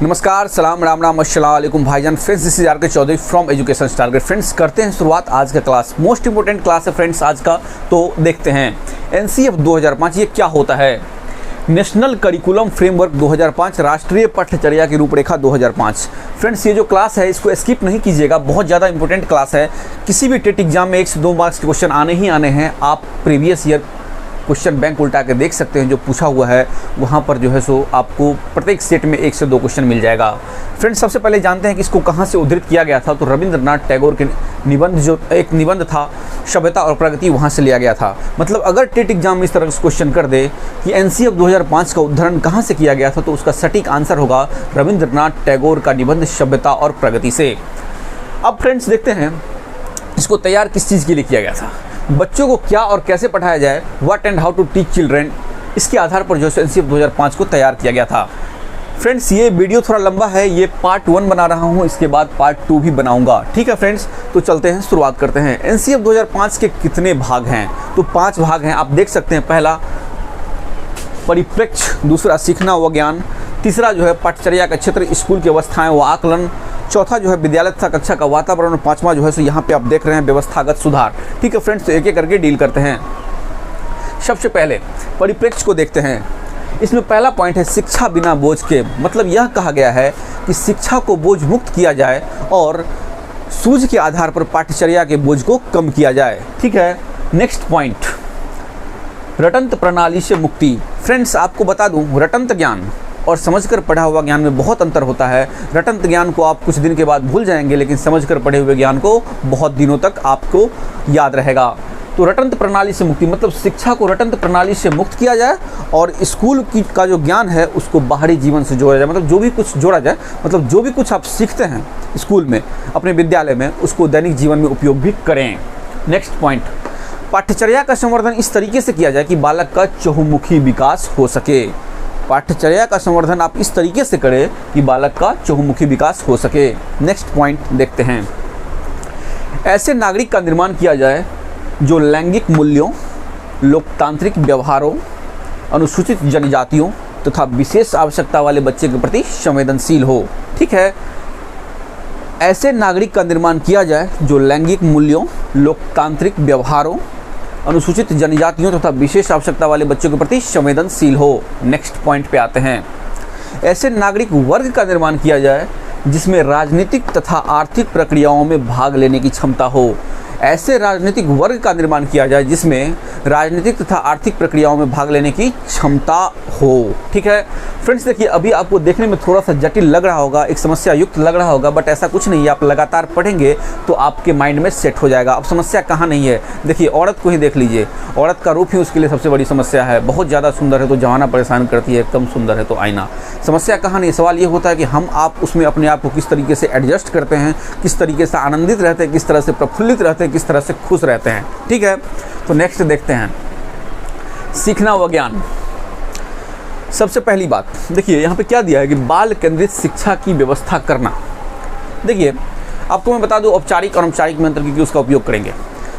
नमस्कार, सलाम, राम राम, अस्सलाम वालेकुम भाईजान। Friends, this is R K Chaudhary from Education Target. Friends, करते हैं शुरुआत आज का क्लास। मोस्ट इंपोर्टेंट क्लास है फ्रेंड्स आज का, तो देखते हैं एनसीएफ 2005 ये क्या होता है। नेशनल करिकुलम फ्रेमवर्क 2005, राष्ट्रीय पाठ्यचर्या की रूपरेखा 2005। फ्रेंड्स, ये जो क्लास है इसको स्किप नहीं कीजिएगा, बहुत ज़्यादा इंपॉर्टेंट क्लास है। किसी भी टेट एग्जाम में 1 से 2 मार्क्स के क्वेश्चन आने ही आने हैं। आप प्रीवियस ईयर क्वेश्चन बैंक उल्टा के देख सकते हैं, जो पूछा हुआ है वहाँ पर जो है सो आपको प्रत्येक सेट में 1 से 2 क्वेश्चन मिल जाएगा। फ्रेंड्स, सबसे पहले जानते हैं कि इसको कहाँ से उद्धृत किया गया था। तो रविंद्रनाथ टैगोर के निबंध, जो एक निबंध था सभ्यता और प्रगति, वहाँ से लिया गया था। मतलब अगर टेट एग्जाम में इस तरह से क्वेश्चन कर दे कि एनसीएफ 2005 का उद्धरण कहाँ से किया गया था, तो उसका सटीक आंसर होगा रविंद्रनाथ टैगोर का निबंध सभ्यता और प्रगति से। अब फ्रेंड्स देखते हैं इसको तैयार किस चीज़ के लिए किया गया था, बच्चों को क्या और कैसे पढ़ाया जाए, what and how to teach children. इसके आधार पर जो है एनसीएफ 2005 को तैयार किया गया था। फ्रेंड्स, ये वीडियो थोड़ा लंबा है, ये पार्ट 1 बना रहा हूँ, इसके बाद पार्ट 2 भी बनाऊंगा। ठीक है फ्रेंड्स, तो चलते हैं, शुरुआत करते हैं। एनसीएफ 2005 के कितने भाग हैं? तो 5 भाग हैं, आप देख सकते हैं। पहला परिप्रेक्ष्य, दूसरा सीखना व ज्ञान, तीसरा जो है पाठ्यचर्या का क्षेत्र, स्कूल की अवस्थाएं व आकलन, चौथा जो है विद्यालय तथा कक्षा का वातावरण, और 5वां जो है सो यहाँ पे आप देख रहे हैं व्यवस्थागत सुधार। ठीक है फ्रेंड्स, तो एक एक करके डील करते हैं। सबसे पहले परिप्रेक्ष्य को देखते हैं। इसमें पहला पॉइंट है शिक्षा बिना बोझ के। मतलब यह कहा गया है कि शिक्षा को बोझ मुक्त किया जाए और सूझ के आधार पर पाठ्यचर्या के बोझ को कम किया जाए। ठीक है, नेक्स्ट पॉइंट, रटंत प्रणाली से मुक्ति। फ्रेंड्स, आपको बता दूं, रटंत ज्ञान और समझकर पढ़ा हुआ ज्ञान में बहुत अंतर होता है। रटंत ज्ञान को आप कुछ दिन के बाद भूल जाएंगे, लेकिन समझकर पढ़े हुए ज्ञान को बहुत दिनों तक आपको याद रहेगा। तो रटंत प्रणाली से मुक्ति मतलब शिक्षा को रटंत प्रणाली से मुक्त किया जाए और स्कूल की का जो ज्ञान है उसको बाहरी जीवन से जोड़ा जाए। मतलब जो भी कुछ जोड़ा जाए, मतलब जो भी कुछ आप सीखते हैं स्कूल में, अपने विद्यालय में, उसको दैनिक जीवन में उपयोग भी करें। नेक्स्ट पॉइंट, पाठ्यचर्या का संवर्धन इस तरीके से किया जाए कि बालक का चहुमुखी विकास हो सके। पाठ्यचर्या का संवर्धन आप इस तरीके से करें कि बालक का चहुमुखी विकास हो सके। नेक्स्ट पॉइंट देखते हैं, ऐसे नागरिक का निर्माण किया जाए जो लैंगिक मूल्यों, लोकतांत्रिक व्यवहारों, अनुसूचित जनजातियों तथा विशेष आवश्यकता वाले बच्चे के प्रति संवेदनशील हो। ठीक है, ऐसे नागरिक का निर्माण किया जाए जो लैंगिक मूल्यों, लोकतांत्रिक व्यवहारों, अनुसूचित जनजातियों तथा विशेष आवश्यकता वाले बच्चों के प्रति संवेदनशील हो। नेक्स्ट पॉइंट पे आते हैं, ऐसे नागरिक वर्ग का निर्माण किया जाए जिसमें राजनीतिक तथा आर्थिक प्रक्रियाओं में भाग लेने की क्षमता हो। ऐसे राजनीतिक वर्ग का निर्माण किया जाए जिसमें राजनीतिक तथा आर्थिक प्रक्रियाओं में भाग लेने की क्षमता हो। ठीक है फ्रेंड्स, देखिए अभी आपको देखने में थोड़ा सा जटिल लग रहा होगा, एक समस्या युक्त लग रहा होगा, बट ऐसा कुछ नहीं है। आप लगातार पढ़ेंगे तो आपके माइंड में सेट हो जाएगा। अब समस्या कहाँ नहीं है, देखिए औरत को ही देख लीजिए। औरत का रूप ही उसके लिए सबसे बड़ी समस्या है। बहुत ज़्यादा सुंदर है तो जवाना परेशान करती है, कम सुंदर है तो आईना। समस्या कहाँ नहीं, सवाल ये होता है कि हम आप उसमें अपने आप को किस तरीके से एडजस्ट करते हैं, किस तरीके से आनंदित रहते हैं, किस तरह से प्रफुल्लित रहते हैं, किस तरह से खुश रहते हैं। ठीक है, तो नेक्स्ट देखते हैं, सीखना व ज्ञान। सबसे पहली बात देखिए यहाँ पे क्या दिया है कि बाल केंद्रित शिक्षा की व्यवस्था करना। देखिए आपको मैं बता दूं, औपचारिक और अनौपचारिक में अंतर की उसका उपयोग करेंगे।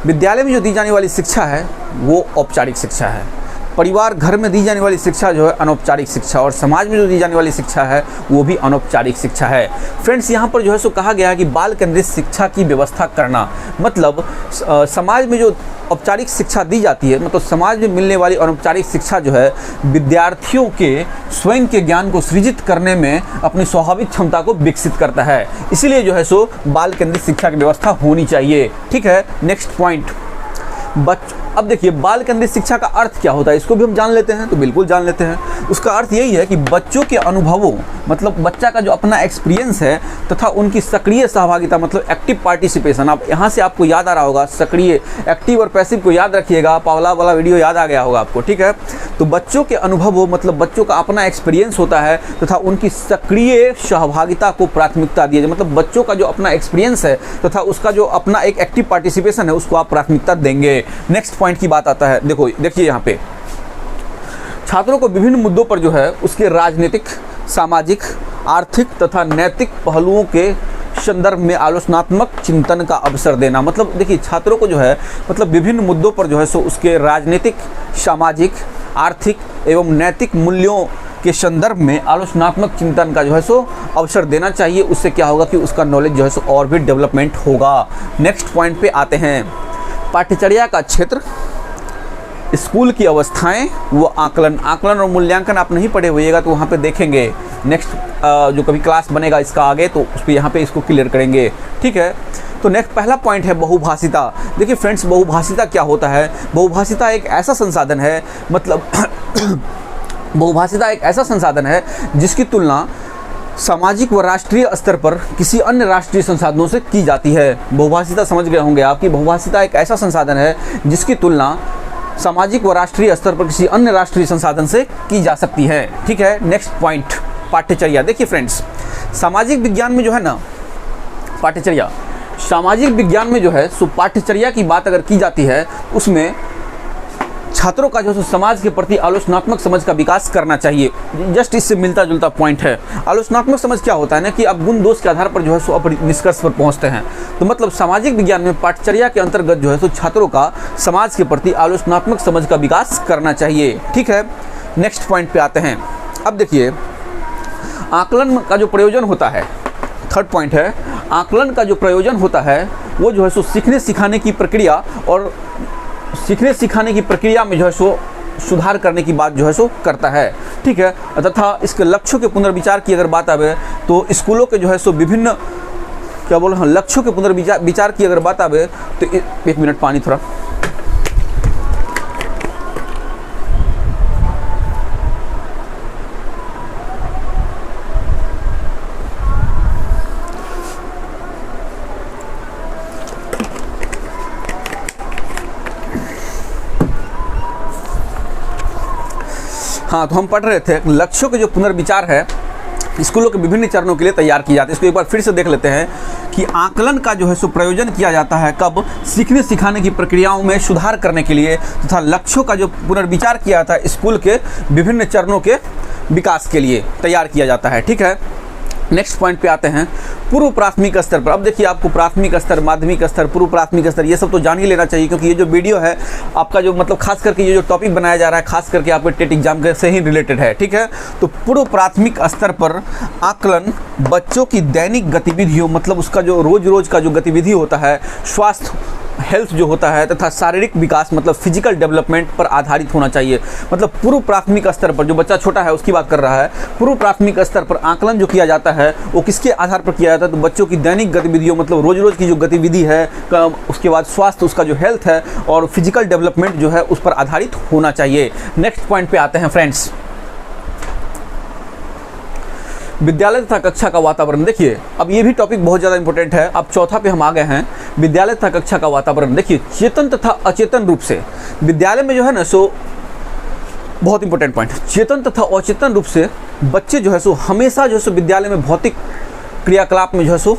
विद्यालय में जो दी जाने वाली शिक्षा है वो औपचारिक शिक्षा है। परिवार घर में दी जाने वाली शिक्षा जो है अनौपचारिक शिक्षा, और समाज में जो दी जाने वाली शिक्षा है वो भी अनौपचारिक शिक्षा है। फ्रेंड्स, यहाँ पर जो है सो कहा गया है कि बाल केंद्रित शिक्षा की व्यवस्था करना, मतलब समाज में जो औपचारिक शिक्षा दी जाती है, मतलब समाज में मिलने वाली अनौपचारिक शिक्षा जो है विद्यार्थियों के स्वयं के ज्ञान को सृजित करने में अपनी स्वाभाविक क्षमता को विकसित करता है। इसीलिए जो है सो बाल केंद्रित शिक्षा की व्यवस्था होनी चाहिए। ठीक है, नेक्स्ट पॉइंट, अब देखिए बाल केंद्रित शिक्षा का अर्थ क्या होता है, इसको भी हम जान लेते हैं। तो बिल्कुल जान लेते हैं। उसका अर्थ यही है कि बच्चों के अनुभवों, मतलब बच्चा का जो अपना एक्सपीरियंस है तथा उनकी सक्रिय सहभागिता, मतलब एक्टिव पार्टिसिपेशन। आप यहाँ से आपको याद आ रहा होगा, सक्रिय, एक्टिव और पैसिव को याद रखिएगा, पावला वाला वीडियो याद आ गया होगा आपको। ठीक है, तो बच्चों के अनुभवों मतलब बच्चों का अपना एक्सपीरियंस होता है तथा उनकी सक्रिय सहभागिता को प्राथमिकता दी जाए। मतलब बच्चों का जो अपना एक्सपीरियंस है तथा उसका जो अपना एक एक्टिव पार्टिसिपेशन है उसको आप प्राथमिकता देंगे। नेक्स्ट पॉइंट की बात आता है, देखिए यहाँ पे छात्रों को विभिन्न मुद्दों पर जो है उसके राजनीतिक, सामाजिक, आर्थिक तथा नैतिक पहलुओं के संदर्भ में आलोचनात्मक चिंतन का अवसर देना। मतलब देखिए छात्रों को जो है मतलब विभिन्न मुद्दों पर जो है सो उसके राजनीतिक, सामाजिक, आर्थिक एवं नैतिक मूल्यों के संदर्भ में आलोचनात्मक चिंतन का जो है सो अवसर देना चाहिए। उससे क्या होगा कि उसका नॉलेज जो है सो और भी डेवलपमेंट होगा। नेक्स्ट पॉइंट पे आते हैं, पाठ्यचर्या का क्षेत्र, स्कूल की अवस्थाएं व आकलन। आकलन और मूल्यांकन आप नहीं पढ़े हुएगा तो वहाँ पे देखेंगे, नेक्स्ट जो कभी क्लास बनेगा इसका आगे तो उस पर यहाँ पे इसको क्लियर करेंगे, ठीक है। तो नेक्स्ट पहला पॉइंट है बहुभाषिता। देखिए फ्रेंड्स, बहुभाषिता क्या होता है? बहुभाषिता एक ऐसा संसाधन है, मतलब बहुभाषिता एक ऐसा संसाधन है जिसकी तुलना सामाजिक व राष्ट्रीय स्तर पर किसी अन्य राष्ट्रीय संसाधनों से की जाती है। बहुभाषिता समझ गए होंगे आप कि बहुभाषिता एक ऐसा संसाधन है जिसकी तुलना सामाजिक व राष्ट्रीय स्तर पर किसी अन्य राष्ट्रीय संसाधन से की जा सकती है, ठीक है। नेक्स्ट पॉइंट, पाठ्यचर्या। देखिए फ्रेंड्स, सामाजिक विज्ञान में जो है ना पाठ्यचर्या, सामाजिक विज्ञान में जो है सो पाठ्यचर्या की बात अगर की जाती है उसमें छात्रों का जो है समाज के प्रति आलोचनात्मक समझ का विकास करना चाहिए। जस्ट इससे मिलता जुलता पॉइंट है। आलोचनात्मक समझ क्या होता है ना कि आप गुण दोष के आधार पर जो है सो अपने निष्कर्ष पर पहुंचते हैं। तो मतलब सामाजिक विज्ञान में पाठ्यचर्या के अंतर्गत जो है सो छात्रों का समाज के प्रति आलोचनात्मक समझ का विकास करना चाहिए, ठीक है। नेक्स्ट पॉइंट पे आते हैं। अब देखिए, आकलन का जो प्रयोजन होता है, थर्ड पॉइंट है, आकलन का जो प्रयोजन होता है वो जो है सो सीखने सिखाने की प्रक्रिया और सीखने सिखाने की प्रक्रिया में जो है सो सुधार करने की बात जो है सो करता है, ठीक है। तथा इसके लक्ष्यों के पुनर्विचार की अगर बात आवे तो स्कूलों के जो है सो विभिन्न क्या बोल रहे हैं लक्ष्यों के पुनर्विचार की अगर बात आवे तो एक मिनट पानी थोड़ा। हाँ, तो हम पढ़ रहे थे लक्ष्यों के जो पुनर्विचार है स्कूलों के विभिन्न चरणों के लिए तैयार किया जाता है। इसको एक बार फिर से देख लेते हैं कि आकलन का जो है सो प्रयोजन किया जाता है कब? सीखने सिखाने की प्रक्रियाओं में सुधार करने के लिए तथा लक्ष्यों का जो पुनर्विचार किया जाता है स्कूल के विभिन्न चरणों के विकास के लिए तैयार किया जाता है, ठीक है। नेक्स्ट पॉइंट पे आते हैं, पूर्व प्राथमिक स्तर पर। अब देखिए, आपको प्राथमिक स्तर, माध्यमिक स्तर, पूर्व प्राथमिक स्तर ये सब तो जान ही लेना चाहिए, क्योंकि ये जो वीडियो है आपका जो मतलब खास करके ये जो टॉपिक बनाया जा रहा है खास करके आपके टेट एग्जाम के से ही रिलेटेड है, ठीक है। तो पूर्व प्राथमिक स्तर पर आकलन बच्चों की दैनिक गतिविधियों, मतलब उसका जो रोज का जो गतिविधि होता है, स्वास्थ्य हेल्थ जो होता है तथा शारीरिक विकास मतलब फिजिकल डेवलपमेंट पर आधारित होना चाहिए। मतलब पूर्व प्राथमिक स्तर पर जो बच्चा छोटा है उसकी बात कर रहा है। पूर्व प्राथमिक स्तर पर आकलन जो किया जाता है वो किसके आधार पर किया जाता है? तो बच्चों की दैनिक गतिविधियों मतलब रोज की जो गतिविधि है, उसके बाद स्वास्थ्य, उसका जो हेल्थ है और फिजिकल डेवलपमेंट जो है उस पर आधारित होना चाहिए। नेक्स्ट पॉइंट पे आते हैं फ्रेंड्स, विद्यालय तथा कक्षा का वातावरण। देखिए, अब ये भी टॉपिक बहुत ज़्यादा इंपॉर्टेंट है। अब चौथा पे हम आ गए हैं, विद्यालय तथा कक्षा का वातावरण। देखिए, चेतन तथा अचेतन रूप से विद्यालय में जो है ना सो बहुत इंपॉर्टेंट पॉइंट, चेतन तथा अचेतन रूप से बच्चे जो है सो हमेशा जो है सो विद्यालय में भौतिक क्रियाकलाप में जो है सो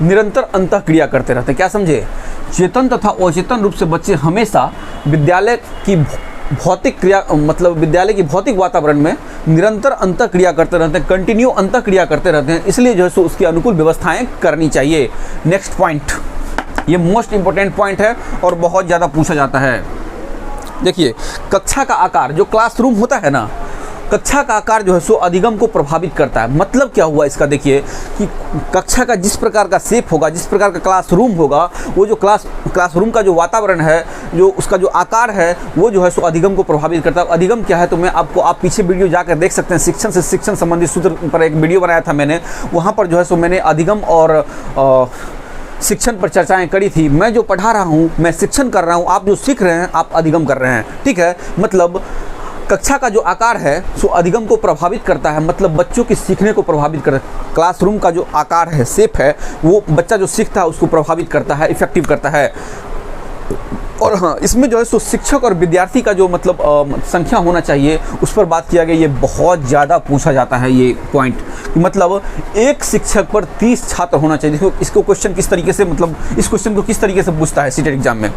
निरंतर अंतःक्रिया करते रहते हैं। क्या समझे? चेतन तथा अचेतन रूप से बच्चे हमेशा विद्यालय की भौतिक क्रिया मतलब विद्यालय की भौतिक वातावरण में निरंतर अंतःक्रिया करते रहते हैं, कंटिन्यू अंतःक्रिया करते रहते हैं, इसलिए जो है सो उसकी अनुकूल व्यवस्थाएं करनी चाहिए। नेक्स्ट पॉइंट, ये मोस्ट इंपॉर्टेंट पॉइंट है और बहुत ज़्यादा पूछा जाता है। देखिए, कक्षा का आकार, जो क्लासरूम होता है ना, कक्षा का आकार जो है सो अधिगम को प्रभावित करता है। मतलब क्या हुआ इसका? देखिए कि कक्षा का जिस प्रकार का शेप होगा, जिस प्रकार का क्लासरूम होगा, वो जो क्लासरूम का जो वातावरण है, जो उसका जो आकार है, वो जो है सो अधिगम को प्रभावित करता है। अधिगम क्या है तो मैं आपको, आप पीछे वीडियो जाकर देख सकते हैं, शिक्षण से शिक्षण संबंधित सूत्र पर एक वीडियो बनाया था मैंने, वहाँ पर जो है सो मैंने अधिगम और शिक्षण पर चर्चाएं करी थी। मैं जो पढ़ा रहा हूँ मैं शिक्षण कर रहा हूँ, आप जो सीख रहे हैं आप अधिगम कर रहे हैं, ठीक है। मतलब कक्षा का जो आकार है सो अधिगम को प्रभावित करता है, मतलब बच्चों की सीखने को प्रभावित करता है। क्लासरूम का जो आकार है, शेप है, वो बच्चा जो सीखता है उसको प्रभावित करता है, इफेक्टिव करता है। और हाँ, इसमें जो है सो शिक्षक और विद्यार्थी का जो मतलब संख्या होना चाहिए उस पर बात किया गया। ये बहुत ज़्यादा पूछा जाता है ये पॉइंट, मतलब एक शिक्षक पर 30 छात्र होना चाहिए। इसको क्वेश्चन किस तरीके से, मतलब इस क्वेश्चन को किस तरीके से पूछता है सीटेट एग्जाम में,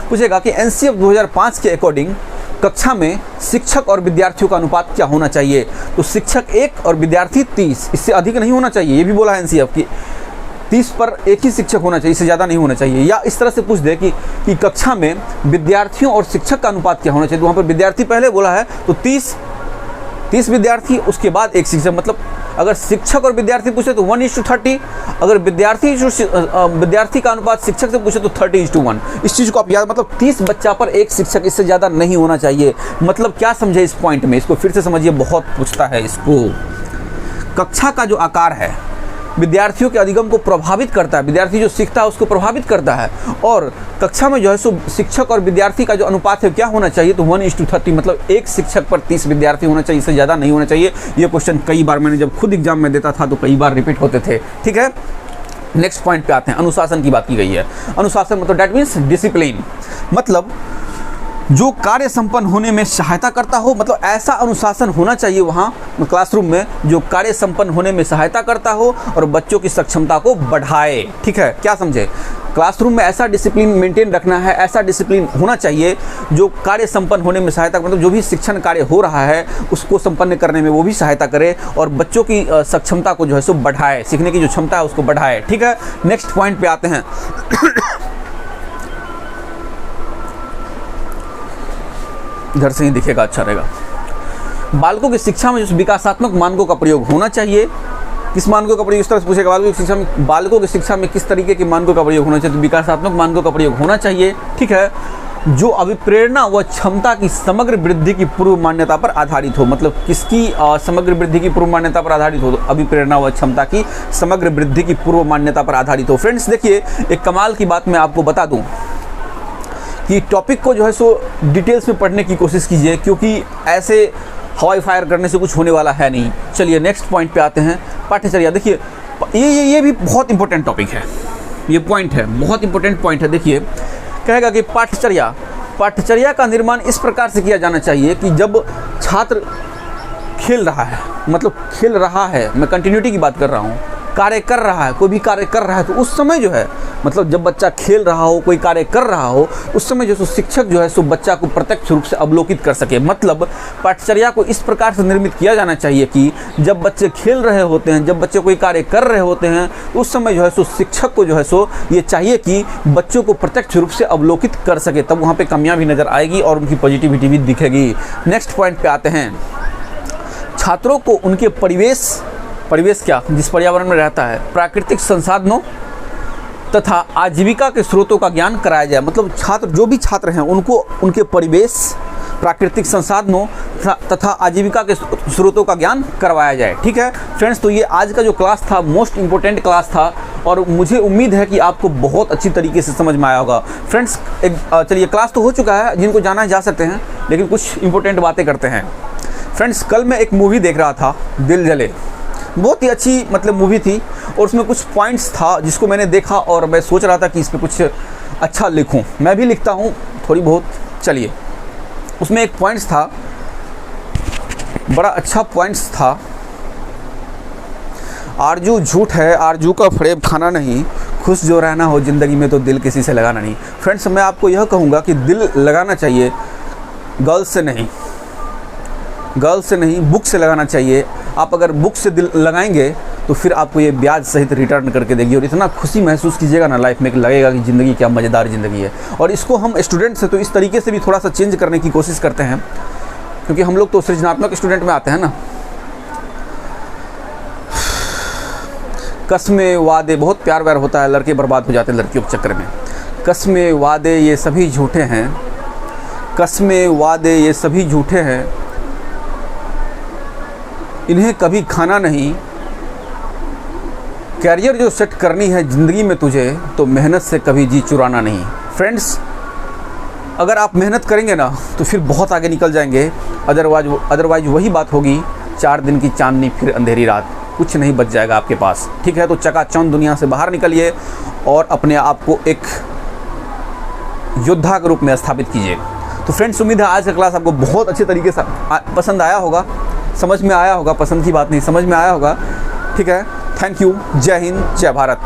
पूछेगा कि एनसीएफ 2005 के अकॉर्डिंग कक्षा में शिक्षक और विद्यार्थियों का अनुपात क्या होना चाहिए? तो शिक्षक 1 और विद्यार्थी 30, इससे अधिक नहीं होना चाहिए। ये भी बोला है एनसीएफ की 30 पर एक ही शिक्षक होना चाहिए, इससे ज़्यादा नहीं होना चाहिए। या इस तरह से पूछ दे कि कक्षा में विद्यार्थियों और शिक्षक का अनुपात क्या होना चाहिए, तो वहाँ पर विद्यार्थी पहले बोला है तो 30 30 विद्यार्थी, उसके बाद एक शिक्षक। मतलब अगर शिक्षक और विद्यार्थी पूछे तो 1:30, अगर विद्यार्थी का अनुपात शिक्षक से पूछे तो 30:1। इस चीज़ को आप याद, मतलब 30 बच्चा पर एक शिक्षक, इससे ज़्यादा नहीं होना चाहिए। मतलब क्या समझे इस पॉइंट में, इसको फिर से समझिए, बहुत पूछता है इसको। कक्षा का जो आकार है विद्यार्थियों के अधिगम को प्रभावित करता है, विद्यार्थी जो सीखता है उसको प्रभावित करता है। और कक्षा में जो है सो शिक्षक और विद्यार्थी का जो अनुपात है क्या होना चाहिए, तो 1:30, मतलब एक शिक्षक पर 30 विद्यार्थी होना चाहिए, इससे ज़्यादा नहीं होना चाहिए। ये क्वेश्चन कई बार मैंने जब खुद एग्जाम में देता था तो कई बार रिपीट होते थे। ठीक है, नेक्स्ट पॉइंट पे आते हैं। अनुशासन की बात की गई है। अनुशासन मतलब डेट मीन्स डिसिप्लिन, मतलब जो कार्य संपन्न होने में सहायता करता हो, मतलब ऐसा अनुशासन होना चाहिए वहाँ क्लासरूम में जो कार्य संपन्न होने में सहायता करता हो और बच्चों की सक्षमता को बढ़ाए। ठीक है, क्या समझे, क्लासरूम में ऐसा डिसिप्लिन मेंटेन रखना है, ऐसा डिसिप्लिन होना चाहिए जो कार्य संपन्न होने में सहायता, मतलब जो भी शिक्षण कार्य हो रहा है उसको संपन्न करने में वो भी सहायता करे और बच्चों की सक्षमता को जो है सो बढ़ाए, सीखने की जो क्षमता है उसको बढ़ाए। ठीक है, नेक्स्ट पॉइंट पे आते हैं। घर से ही दिखेगा, अच्छा रहेगा। बालकों की शिक्षा में जो विकासात्मक मानकों का प्रयोग होना चाहिए। किस मानकों का प्रयोग, इस तरह से पूछेगा, बालकों की शिक्षा में किस तरीके के मानकों का प्रयोग होना चाहिए, तो विकासात्मक मानकों का प्रयोग होना चाहिए। ठीक है, जो अभिप्रेरणा व क्षमता की समग्र वृद्धि की पूर्व मान्यता पर आधारित हो, मतलब किसकी समग्र वृद्धि की पूर्व मान्यता पर आधारित हो, तो अभिप्रेरणा व क्षमता की समग्र वृद्धि की पूर्व मान्यता पर आधारित हो। फ्रेंड्स देखिए, एक कमाल की बात मैं आपको बता दूं कि टॉपिक को जो है सो डिटेल्स में पढ़ने की कोशिश कीजिए, क्योंकि ऐसे हवाई फायर करने से कुछ होने वाला है नहीं। चलिए नेक्स्ट पॉइंट पे आते हैं, पाठ्यचर्या। देखिए ये भी बहुत इंपॉर्टेंट टॉपिक है, ये पॉइंट है, बहुत इंपॉर्टेंट पॉइंट है। देखिए कहेगा कि पाठ्यचर्या का निर्माण इस प्रकार से किया जाना चाहिए कि जब छात्र खेल रहा है, मतलब खेल रहा है, मैं कंटिन्यूटी की बात कर रहा हूँ, कार्य कर रहा है, कोई भी कार्य कर रहा है, तो उस समय जो है, मतलब जब बच्चा खेल रहा हो, कोई कार्य कर रहा हो, उस समय जो शिक्षक जो है सो बच्चा को प्रत्यक्ष रूप से अवलोकित कर सके। मतलब पाठ्यचर्या को इस प्रकार से निर्मित किया जाना चाहिए कि जब बच्चे खेल रहे होते हैं, जब बच्चे कोई कार्य कर रहे होते हैं, तो उस समय जो है सो शिक्षक को जो है सो ये चाहिए कि बच्चों को प्रत्यक्ष रूप से अवलोकित कर सके, तब वहाँ पर कमियाँ भी नज़र आएगी और उनकी पॉजिटिविटी भी दिखेगी। नेक्स्ट पॉइंट पर आते हैं। छात्रों को उनके परिवेश क्या, जिस पर्यावरण में रहता है, प्राकृतिक संसाधनों तथा आजीविका के स्रोतों का ज्ञान कराया जाए। मतलब छात्र, जो भी छात्र हैं, उनको उनके परिवेश, प्राकृतिक संसाधनों तथा आजीविका के स्रोतों का ज्ञान करवाया जाए। ठीक है फ्रेंड्स, तो ये आज का जो क्लास था मोस्ट इम्पोर्टेंट क्लास था और मुझे उम्मीद है कि आपको बहुत अच्छी तरीके से समझ में आया होगा। फ्रेंड्स चलिए, क्लास तो हो चुका है, जिनको जाना है जा सकते हैं, लेकिन कुछ इंपॉर्टेंट बातें करते हैं। फ्रेंड्स कल मैं एक मूवी देख रहा था, दिल जले, बहुत ही अच्छी मतलब मूवी थी और उसमें कुछ पॉइंट्स था जिसको मैंने देखा और मैं सोच रहा था कि इस पर कुछ अच्छा लिखूं। मैं भी लिखता हूं थोड़ी बहुत। चलिए, उसमें एक पॉइंट्स था, बड़ा अच्छा पॉइंट्स था। आरजू झूठ है, आरजू का फरेब खाना नहीं, खुश जो रहना हो ज़िंदगी में तो दिल किसी से लगाना नहीं। फ्रेंड्स मैं आपको यह कहूँगा कि दिल लगाना चाहिए, गर्ल्स से नहीं, बुक से लगाना चाहिए। आप अगर बुक से दिल लगाएंगे तो फिर आपको ये ब्याज सहित रिटर्न करके देगी और इतना खुशी महसूस कीजिएगा ना लाइफ में, लगेगा कि ज़िंदगी क्या मज़ेदार ज़िंदगी है। और इसको हम स्टूडेंट से तो इस तरीके से भी थोड़ा सा चेंज करने की कोशिश करते हैं, क्योंकि हम लोग तो सृजनात्मक स्टूडेंट में आते हैं ना। कस्में वादे, बहुत प्यार व्यार होता है, लड़के बर्बाद हो जाते हैं लड़कियों के चक्कर में। कस्में वादे ये सभी झूठे हैं, कस्में वादे ये सभी झूठे हैं, इन्हें कभी खाना नहीं। कैरियर जो सेट करनी है ज़िंदगी में तुझे, तो मेहनत से कभी जी चुराना नहीं। फ्रेंड्स अगर आप मेहनत करेंगे ना तो फिर बहुत आगे निकल जाएंगे, अदरवाइज वही बात होगी, 4 दिन की चांदनी फिर अंधेरी रात, कुछ नहीं बच जाएगा आपके पास। ठीक है, तो चकाचौंध दुनिया से बाहर निकलिए और अपने आप को एक योद्धा के रूप में स्थापित कीजिए। तो फ्रेंड्स उम्मीद है आज का क्लास आपको बहुत अच्छे तरीके से पसंद आया होगा, समझ में आया होगा, पसंद की बात नहीं, समझ में आया होगा। ठीक है, थैंक यू, जय हिंद, जय भारत।